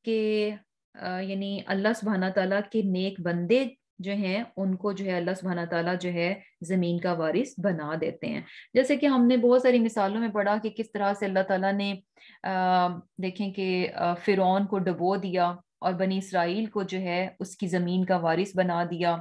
کہ یعنی اللہ سبحانہ تعالیٰ کے نیک بندے جو ہیں ان کو جو ہے اللہ سبحانہ تعالیٰ جو ہے زمین کا وارث بنا دیتے ہیں. جیسے کہ ہم نے بہت ساری مثالوں میں پڑھا کہ کس طرح سے اللہ تعالیٰ نے دیکھیں کہ فرعون کو ڈبو دیا اور بنی اسرائیل کو جو ہے اس کی زمین کا وارث بنا دیا.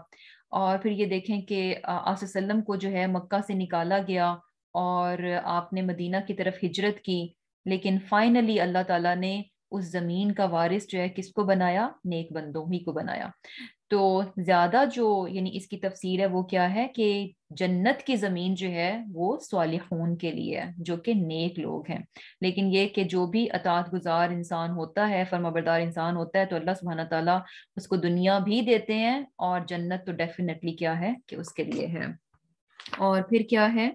اور پھر یہ دیکھیں کہ آپ صلی اللہ علیہ وسلم کو جو ہے مکہ سے نکالا گیا اور آپ نے مدینہ کی طرف ہجرت کی، لیکن فائنلی اللہ تعالیٰ نے اس زمین کا وارث جو ہے کس کو بنایا؟ نیک بندوں ہی کو بنایا. تو زیادہ جو یعنی اس کی تفسیر ہے وہ کیا ہے کہ جنت کی زمین جو ہے وہ صالحون کے لیے ہے، جو کہ نیک لوگ ہیں. لیکن یہ کہ جو بھی اطاعت گزار انسان ہوتا ہے، فرمانبردار انسان ہوتا ہے، تو اللہ سبحانہ تعالیٰ اس کو دنیا بھی دیتے ہیں اور جنت تو ڈیفینیٹلی کیا ہے کہ اس کے لیے ہے. اور پھر کیا ہے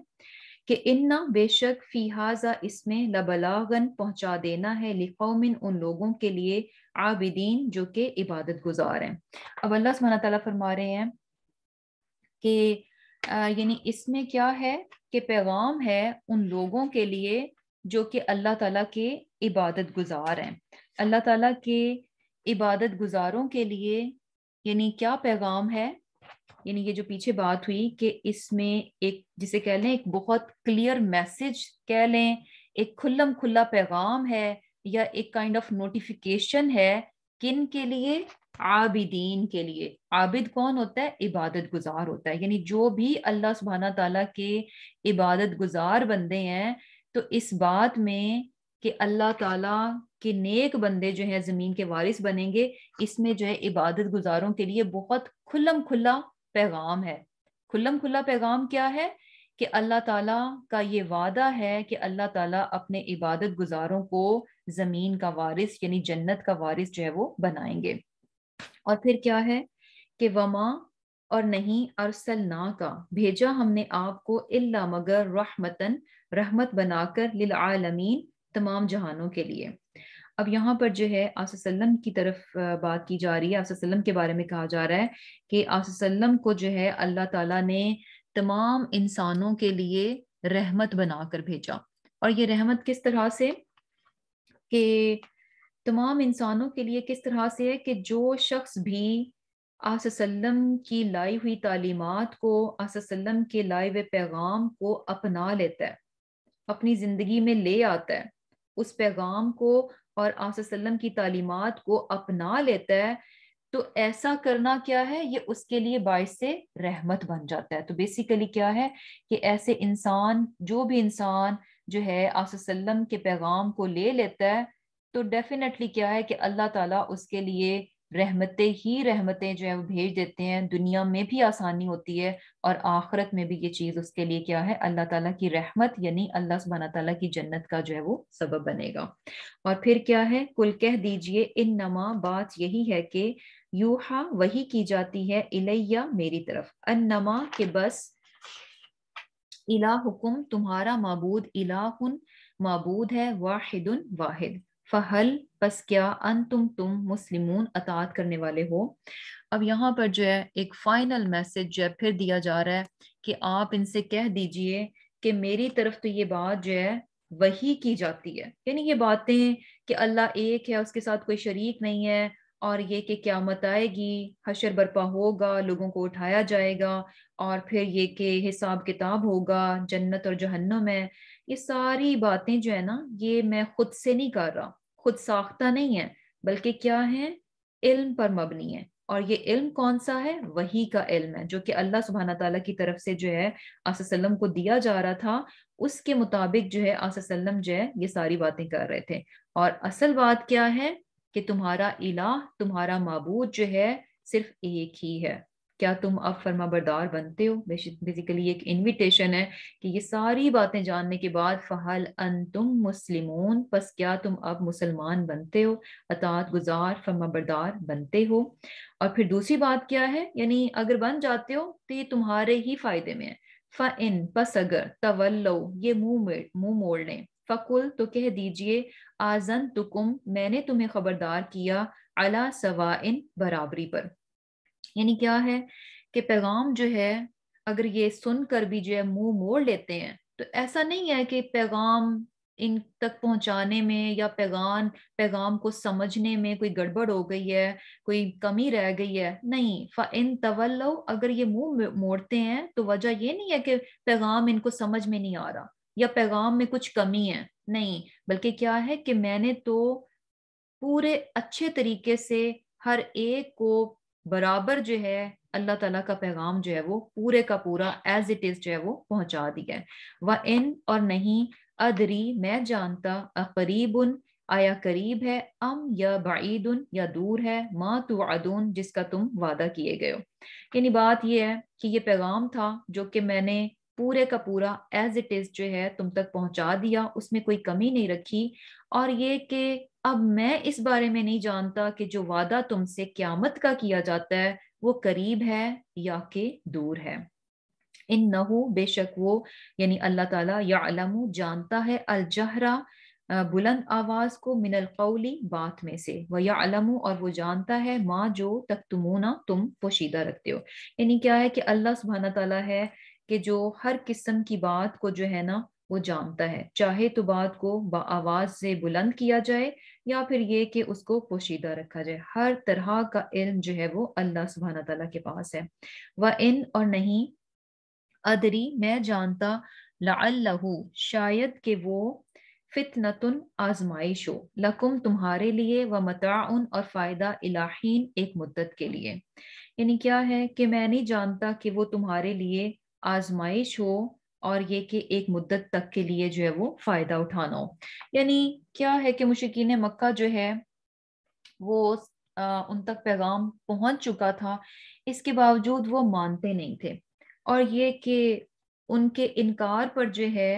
کہ انا بے شک فی ھذا اس میں لبلاغن پہنچا دینا ہے لقوم ان لوگوں کے لیے عابدین جو کہ عبادت گزار ہیں. اب اللہ سبحانہ تعالیٰ فرما رہے ہیں کہ یعنی اس میں کیا ہے کہ پیغام ہے ان لوگوں کے لیے جو کہ اللہ تعالیٰ کے عبادت گزار ہیں. اللہ تعالیٰ کے عبادت گزاروں کے لیے یعنی کیا پیغام ہے؟ یعنی یہ جو پیچھے بات ہوئی کہ اس میں ایک جسے کہہ لیں ایک بہت کلیئر میسج کہہ لیں، ایک کھلم کھلا پیغام ہے یا ایک کائنڈ آف نوٹیفیکیشن ہے. کن کے لیے؟ عابدین کے لیے. عابد کون ہوتا ہے؟ عبادت گزار ہوتا ہے. یعنی جو بھی اللہ سبحانہ تعالیٰ کے عبادت گزار بندے ہیں، تو اس بات میں کہ اللہ تعالیٰ کے نیک بندے جو ہیں زمین کے وارث بنیں گے، اس میں جو ہے عبادت گزاروں کے لیے بہت کھلم کھلا پیغام ہے. کھلم کھلا پیغام کیا ہے؟ کہ اللہ تعالیٰ کا یہ وعدہ ہے کہ اللہ تعالیٰ اپنے عبادت گزاروں کو زمین کا وارث یعنی جنت کا وارث جو ہے وہ بنائیں گے. اور پھر کیا ہے کہ وما اور نہیں ارسلنا کا بھیجا ہم نے آپ کو الا مگر رحمتن رحمت بنا کر للعالمین تمام جہانوں کے لیے. اب یہاں پر جو ہے آصف وسلم کی طرف بات کی جا رہی ہے. آصف وسلم کے بارے میں کہا جا رہا ہے کہ آصف وسلم کو جو ہے اللہ تعالیٰ نے تمام انسانوں کے لیے رحمت بنا کر بھیجا. اور یہ رحمت کس طرح سے کہ تمام انسانوں کے لیے کس طرح سے ہے کہ جو شخص بھی آصف وسلم کی لائی ہوئی تعلیمات کو، آصف وسلم کے لائے ہوئے پیغام کو اپنا لیتا ہے، اپنی زندگی میں لے آتا ہے، اس پیغام کو اور آصف وسلم کی تعلیمات کو اپنا لیتا ہے، تو ایسا کرنا کیا ہے؟ یہ اس کے لیے باعث سے رحمت بن جاتا ہے. تو بیسیکلی کیا ہے کہ ایسے انسان جو بھی انسان جو ہے آصف وسلم کے پیغام کو لے لیتا ہے، تو ڈیفینیٹلی کیا ہے کہ اللہ تعالیٰ اس کے لیے رحمتیں ہی رحمتیں جو ہے وہ بھیج دیتے ہیں. دنیا میں بھی آسانی ہوتی ہے اور آخرت میں بھی یہ چیز اس کے لیے کیا ہے؟ اللہ تعالیٰ کی رحمت یعنی اللہ سبحانہ تعالیٰ کی جنت کا جو ہے وہ سبب بنے گا. اور پھر کیا ہے؟ کل کہہ دیجئے انما بات یہی ہے کہ یوحا وحی کی جاتی ہے الیہ میری طرف، انما کہ بس الہکم تمہارا معبود الہ معبود ہے، واحد واحد، فہل پس کیا انتم تم مسلمون اطاعت کرنے والے ہو. اب یہاں پر جو ہے ایک فائنل میسج جو ہے پھر دیا جا رہا ہے کہ آپ ان سے کہہ دیجئے کہ میری طرف تو یہ بات جو ہے وحی کی جاتی ہے. یعنی یہ باتیں کہ اللہ ایک ہے، اس کے ساتھ کوئی شریک نہیں ہے، اور یہ کہ قیامت آئے گی، حشر برپا ہوگا، لوگوں کو اٹھایا جائے گا، اور پھر یہ کہ حساب کتاب ہوگا، جنت اور جہنم ہے، یہ ساری باتیں جو ہے نا یہ میں خود سے نہیں کر رہا، خود ساختہ نہیں ہے، بلکہ کیا ہے؟ علم پر مبنی ہے. اور یہ علم کون سا ہے؟ وحی کا علم ہے، جو کہ اللہ سبحانہ تعالیٰ کی طرف سے جو ہے آصف وسلم کو دیا جا رہا تھا. اس کے مطابق جو ہے آصف وسلم جو ہے یہ ساری باتیں کر رہے تھے. اور اصل بات کیا ہے کہ تمہارا الہ، تمہارا معبود جو ہے صرف ایک ہی ہے. کیا تم اب فرما بردار بنتے ہو؟ بیسیکلی ایک انویٹیشن ہے کہ یہ ساری باتیں جاننے کے بعد فہل انتم مسلمون، پس کیا تم اب مسلمان بنتے ہو، اطاعت گزار فرما بردار بنتے ہو. اور پھر دوسری بات کیا ہے؟ یعنی اگر بن جاتے ہو تو یہ تمہارے ہی فائدے میں ہے. فَإِن پس اگر تولو یہ منہ موڑ لیں، فَقُل تو کہہ دیجئے آذنتکم میں نے تمہیں خبردار کیا، علی سوائن برابری پر. یعنی کیا ہے کہ پیغام جو ہے اگر یہ سن کر بھی جو ہے منہ موڑ لیتے ہیں تو ایسا نہیں ہے کہ پیغام ان تک پہنچانے میں یا پیغام کو سمجھنے میں کوئی گڑبڑ ہو گئی ہے، کوئی کمی رہ گئی ہے، نہیں. فَإِن تَوَلَّوْا، اگر یہ منہ موڑتے ہیں تو وجہ یہ نہیں ہے کہ پیغام ان کو سمجھ میں نہیں آ رہا یا پیغام میں کچھ کمی ہے، نہیں، بلکہ کیا ہے کہ میں نے تو پورے اچھے طریقے سے ہر ایک کو برابر جو ہے اللہ تعالیٰ کا پیغام جو ہے وہ پورے کا پورا ایز اٹ از جو ہے وہ پہنچا دیا ہے. وَإِن، اور نہیں، ادری، میں جانتا، اقریب، آیا قریب ہے، ام یا بعید، یا دور ہے، ما توعدون، جس کا تم وعدہ کیے گئے ہو. یعنی بات یہ ہے کہ یہ پیغام تھا جو کہ میں نے پورے کا پورا ایز اٹ از جو ہے تم تک پہنچا دیا، اس میں کوئی کمی نہیں رکھی. اور یہ کہ اب میں اس بارے میں نہیں جانتا کہ جو وعدہ تم سے قیامت کا کیا جاتا ہے وہ قریب ہے یا کہ دور ہے. انہو، بے شک وہ، یعنی اللہ تعالیٰ، یعلم، جانتا ہے، الجہرا، بلند آواز کو، من القولی، بات میں سے، ویعلم، اور وہ جانتا ہے، ما، جو تکتمون، تم پوشیدہ رکھتے ہو. یعنی کیا ہے کہ اللہ سبحانہ تعالیٰ ہے کہ جو ہر قسم کی بات کو جو ہے نا وہ جانتا ہے، چاہے تو بات کو آواز سے بلند کیا جائے یا پھر یہ کہ اس کو پوشیدہ رکھا جائے. ہر طرح کا علم جو ہے وہ اللہ سبحانہ تعالیٰ کے پاس ہے. وَإِن، اور نہیں، ادری، میں جانتا، لعلہ، شاید کہ وہ، فتنتن، آزمائش ہو، لکم، تمہارے لیے، ومتاعن، اور فائدہ، الہین، ایک مدت کے لیے. یعنی کیا ہے کہ میں نہیں جانتا کہ وہ تمہارے لیے آزمائش ہو اور یہ کہ ایک مدت تک کے لیے جو ہے وہ فائدہ اٹھانا ہو. یعنی کیا ہے کہ مشرکین مکہ جو ہے وہ ان تک پیغام پہنچ چکا تھا، اس کے باوجود وہ مانتے نہیں تھے. اور یہ کہ ان کے انکار پر جو ہے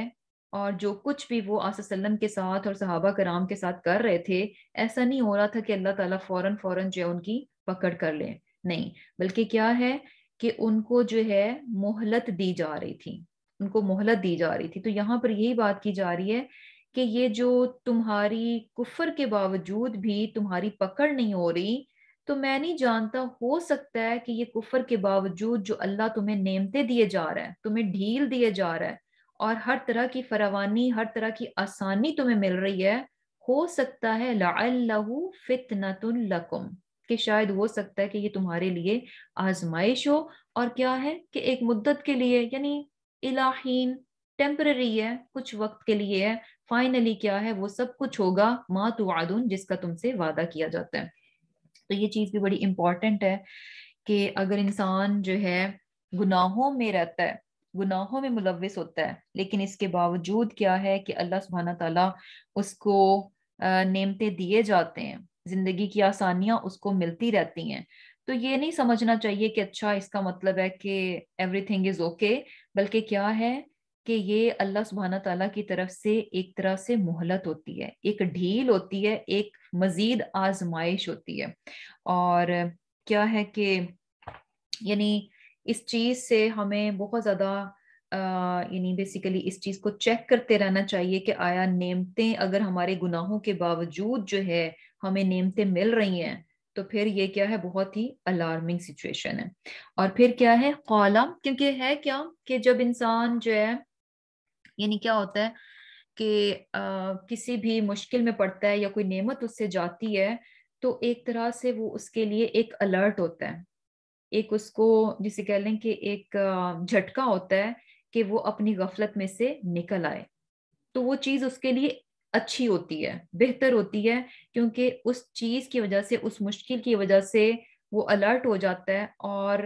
اور جو کچھ بھی وہ آصلی وسلم کے ساتھ اور صحابہ کرام کے ساتھ کر رہے تھے، ایسا نہیں ہو رہا تھا کہ اللہ تعالیٰ فوراً جو ہے ان کی پکڑ کر لے، نہیں، بلکہ کیا ہے کہ ان کو جو ہے مہلت دی جا رہی تھی، ان کو مہلت دی جا رہی تھی. تو یہاں پر یہی بات کی جا رہی ہے کہ یہ جو تمہاری کفر کے باوجود بھی تمہاری پکڑ نہیں ہو رہی، تو میں نہیں جانتا، ہو سکتا ہے کہ یہ کفر کے باوجود جو اللہ تمہیں نعمتیں دیے جا رہا ہے، تمہیں ڈھیل دیے جا رہا ہے اور ہر طرح کی فراوانی، ہر طرح کی آسانی تمہیں مل رہی ہے، ہو سکتا ہے لعلہ فتنۃ لکم، کہ شاید ہو سکتا ہے کہ یہ تمہارے لیے آزمائش ہو. اور کیا ہے کہ ایک مدت کے لیے، یعنی الہین، ٹیمپرری ہے، کچھ وقت کے لیے ہے. فائنلی کیا ہے، وہ سب کچھ ہوگا، ما توعدون، جس کا تم سے وعدہ کیا جاتا ہے. تو یہ چیز بھی بڑی امپورٹنٹ ہے کہ اگر انسان جو ہے گناہوں میں رہتا ہے، گناہوں میں ملوث ہوتا ہے، لیکن اس کے باوجود کیا ہے کہ اللہ سبحانہ تعالیٰ اس کو نعمتیں دیے جاتے ہیں، زندگی کی آسانیاں اس کو ملتی رہتی ہیں، تو یہ نہیں سمجھنا چاہیے کہ اچھا اس کا مطلب ہے کہ ایوری تھنگ از اوکے، بلکہ کیا ہے کہ یہ اللہ سبحانہ تعالیٰ کی طرف سے ایک طرح سے مہلت ہوتی ہے، ایک ڈھیل ہوتی ہے، ایک مزید آزمائش ہوتی ہے. اور کیا ہے کہ یعنی اس چیز سے ہمیں بہت زیادہ یعنی بیسیکلی اس چیز کو چیک کرتے رہنا چاہیے کہ آیا نعمتیں اگر ہمارے گناہوں کے باوجود جو ہے ہمیں نعمتیں مل رہی ہیں تو پھر یہ کیا ہے، بہت ہی الارمنگ سچویشن ہے. اور پھر کیا ہے، قالا، کیونکہ ہے کیا کہ جب انسان جو ہے، یعنی کیا ہوتا ہے کہ کسی بھی مشکل میں پڑتا ہے یا کوئی نعمت اس سے جاتی ہے تو ایک طرح سے وہ اس کے لیے ایک الرٹ ہوتا ہے، ایک اس کو جسے کہہ لیں کہ ایک جھٹکا ہوتا ہے کہ وہ اپنی غفلت میں سے نکل آئے. تو وہ چیز اس کے لیے اچھی ہوتی ہے، بہتر ہوتی ہے، کیونکہ اس چیز کی وجہ سے، اس مشکل کی وجہ سے وہ الرٹ ہو جاتا ہے اور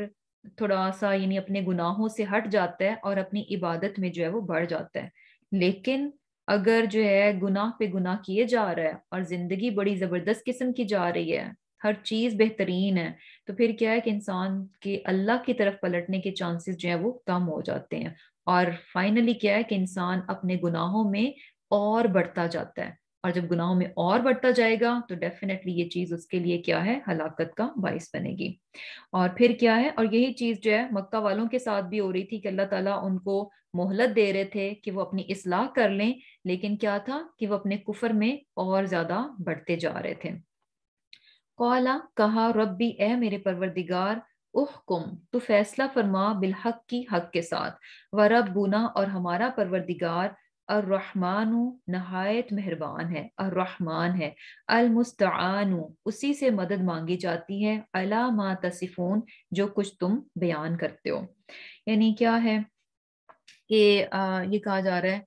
تھوڑا سا یعنی اپنے گناہوں سے ہٹ جاتا ہے اور اپنی عبادت میں جو ہے وہ بڑھ جاتا ہے. لیکن اگر جو ہے گناہ پہ گناہ کیے جا رہا ہے اور زندگی بڑی زبردست قسم کی جا رہی ہے، ہر چیز بہترین ہے، تو پھر کیا ہے کہ انسان کے اللہ کی طرف پلٹنے کے چانسز جو ہیں وہ کم ہو جاتے ہیں. اور فائنلی کیا ہے کہ انسان اپنے گناہوں میں اور بڑھتا جاتا ہے، اور جب گناہوں میں اور بڑھتا جائے گا تو ڈیفینیٹلی یہ چیز اس کے لیے کیا ہے، ہلاکت کا باعث بنے گی. اور پھر کیا ہے، اور یہی چیز جو ہے مکہ والوں کے ساتھ بھی ہو رہی تھی کہ اللہ تعالیٰ ان کو مہلت دے رہے تھے کہ وہ اپنی اصلاح کر لیں، لیکن کیا تھا کہ وہ اپنے کفر میں اور زیادہ بڑھتے جا رہے تھے. قالا، کہا، ربی، اے میرے پروردگار، احکم، تو فیصلہ فرما، بالحق کی، حق کے ساتھ، وربنا، اور ہمارا پروردگار، الرحمن نہایت مہربان ہے، الرحمن ہے، المستعان اسی سے مدد مانگی جاتی ہے، علی ما تصفون جو کچھ تم بیان کرتے ہو. یعنی کیا ہے کہ یہ کہا جا رہا ہے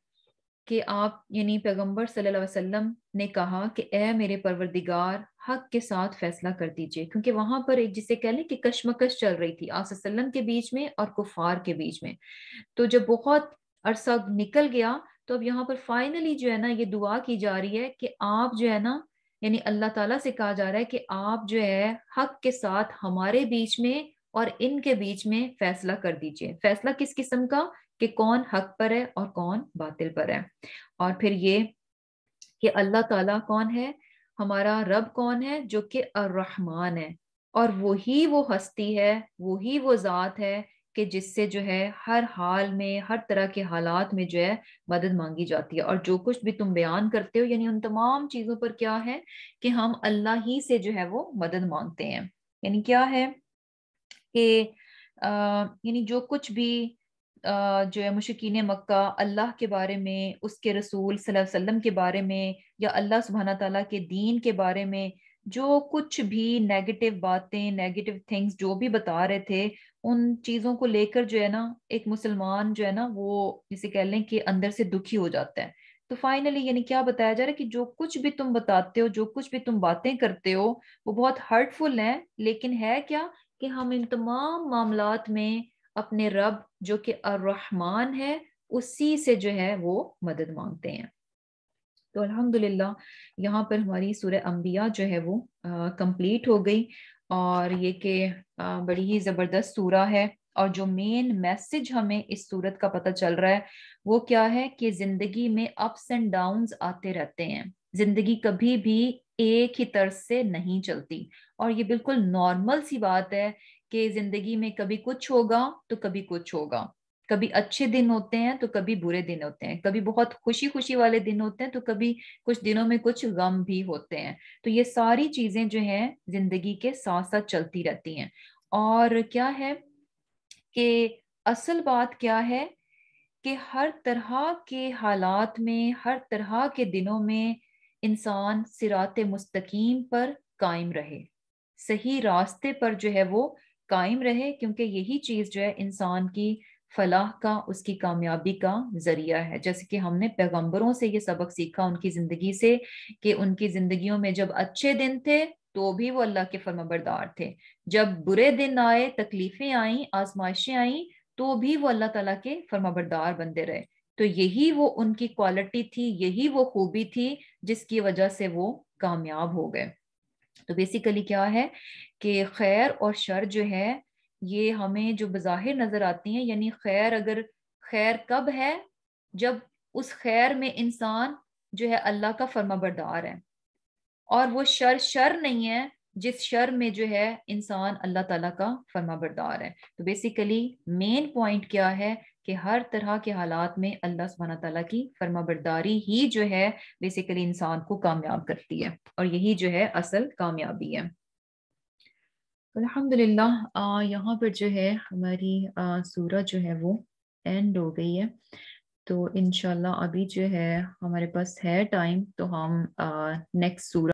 کہ آپ یعنی پیغمبر صلی اللہ علیہ وسلم نے کہا کہ اے میرے پروردگار حق کے ساتھ فیصلہ کر دیجئے، کیونکہ وہاں پر ایک جسے کہہ لیں کہ کشمکش چل رہی تھی آپ صلی اللہ علیہ وسلم کے بیچ میں اور کفار کے بیچ میں. تو جب بہت عرصہ نکل گیا تو اب یہاں پر فائنلی جو ہے نا یہ دعا کی جا رہی ہے کہ آپ جو ہے نا یعنی اللہ تعالیٰ سے کہا جا رہا ہے کہ آپ جو ہے حق کے ساتھ ہمارے بیچ میں اور ان کے بیچ میں فیصلہ کر دیجئے. فیصلہ کس قسم کا کہ کون حق پر ہے اور کون باطل پر ہے. اور پھر یہ کہ اللہ تعالیٰ کون ہے، ہمارا رب کون ہے، جو کہ الرحمن ہے، اور وہی وہ ہستی ہے، وہی وہ ذات ہے کہ جس سے جو ہے ہر حال میں ہر طرح کے حالات میں جو ہے مدد مانگی جاتی ہے. اور جو کچھ بھی تم بیان کرتے ہو یعنی ان تمام چیزوں پر کیا ہے کہ ہم اللہ ہی سے جو ہے وہ مدد مانگتے ہیں. یعنی کیا ہے کہ یعنی جو کچھ بھی جو ہے مشرکین مکہ اللہ کے بارے میں، اس کے رسول صلی اللہ علیہ وسلم کے بارے میں، یا اللہ سبحانہ تعالیٰ کے دین کے بارے میں جو کچھ بھی نیگیٹو باتیں، نیگیٹو تھنگز جو بھی بتا رہے تھے، ان چیزوں کو لے کر جو ہے نا ایک مسلمان جو ہے نا وہ جسے کہہ لیں کہ اندر سے دکھی ہو جاتا ہے. تو فائنلی یعنی کیا بتایا جا رہا ہے کہ جو کچھ بھی تم بتاتے ہو، جو کچھ بھی تم باتیں کرتے ہو وہ بہت ہرٹ فل ہیں، لیکن ہے کیا کہ ہم ان تمام معاملات میں اپنے رب جو کہ الرحمن ہے اسی سے جو ہے وہ مدد مانگتے ہیں. تو الحمدللہ یہاں پر ہماری سورہ انبیاء جو ہے وہ کمپلیٹ ہو گئی، اور یہ کہ بڑی ہی زبردست سورہ ہے. اور جو مین میسج ہمیں اس سورت کا پتہ چل رہا ہے وہ کیا ہے کہ زندگی میں اپس اینڈ ڈاؤنز آتے رہتے ہیں، زندگی کبھی بھی ایک ہی طرز سے نہیں چلتی. اور یہ بالکل نارمل سی بات ہے کہ زندگی میں کبھی کچھ ہوگا تو کبھی کچھ ہوگا، کبھی اچھے دن ہوتے ہیں تو کبھی برے دن ہوتے ہیں، کبھی بہت خوشی خوشی والے دن ہوتے ہیں تو کبھی کچھ دنوں میں کچھ غم بھی ہوتے ہیں. تو یہ ساری چیزیں جو ہیں زندگی کے ساتھ ساتھ چلتی رہتی ہیں. اور کیا ہے کہ اصل بات کیا ہے کہ ہر طرح کے حالات میں، ہر طرح کے دنوں میں انسان صراط مستقیم پر قائم رہے، صحیح راستے پر جو ہے وہ قائم رہے، کیونکہ یہی چیز جو ہے انسان کی فلاح کا، اس کی کامیابی کا ذریعہ ہے. جیسے کہ ہم نے پیغمبروں سے یہ سبق سیکھا ان کی زندگی سے کہ ان کی زندگیوں میں جب اچھے دن تھے تو بھی وہ اللہ کے فرمانبردار تھے، جب برے دن آئے، تکلیفیں آئیں، آزمائشیں آئیں، تو بھی وہ اللہ تعالیٰ کے فرمانبردار بندے رہے. تو یہی وہ ان کی کوالٹی تھی، یہی وہ خوبی تھی جس کی وجہ سے وہ کامیاب ہو گئے. تو بیسیکلی کیا ہے کہ خیر اور شر جو ہے یہ ہمیں جو بظاہر نظر آتی ہیں، یعنی خیر اگر خیر کب ہے جب اس خیر میں انسان جو ہے اللہ کا فرما بردار ہے، اور وہ شر نہیں ہے جس شر میں جو ہے انسان اللہ تعالیٰ کا فرما بردار ہے. تو بیسیکلی مین پوائنٹ کیا ہے کہ ہر طرح کے حالات میں اللہ سبحانہ تعالیٰ کی فرما برداری ہی جو ہے بیسیکلی انسان کو کامیاب کرتی ہے، اور یہی جو ہے اصل کامیابی ہے. الحمدللہ یہاں پر جو ہے ہماری سورہ جو ہے وہ اینڈ ہو گئی ہے. تو انشاءاللہ ابھی جو ہے ہمارے پاس ہے ٹائم، تو ہم نیکسٹ سورہ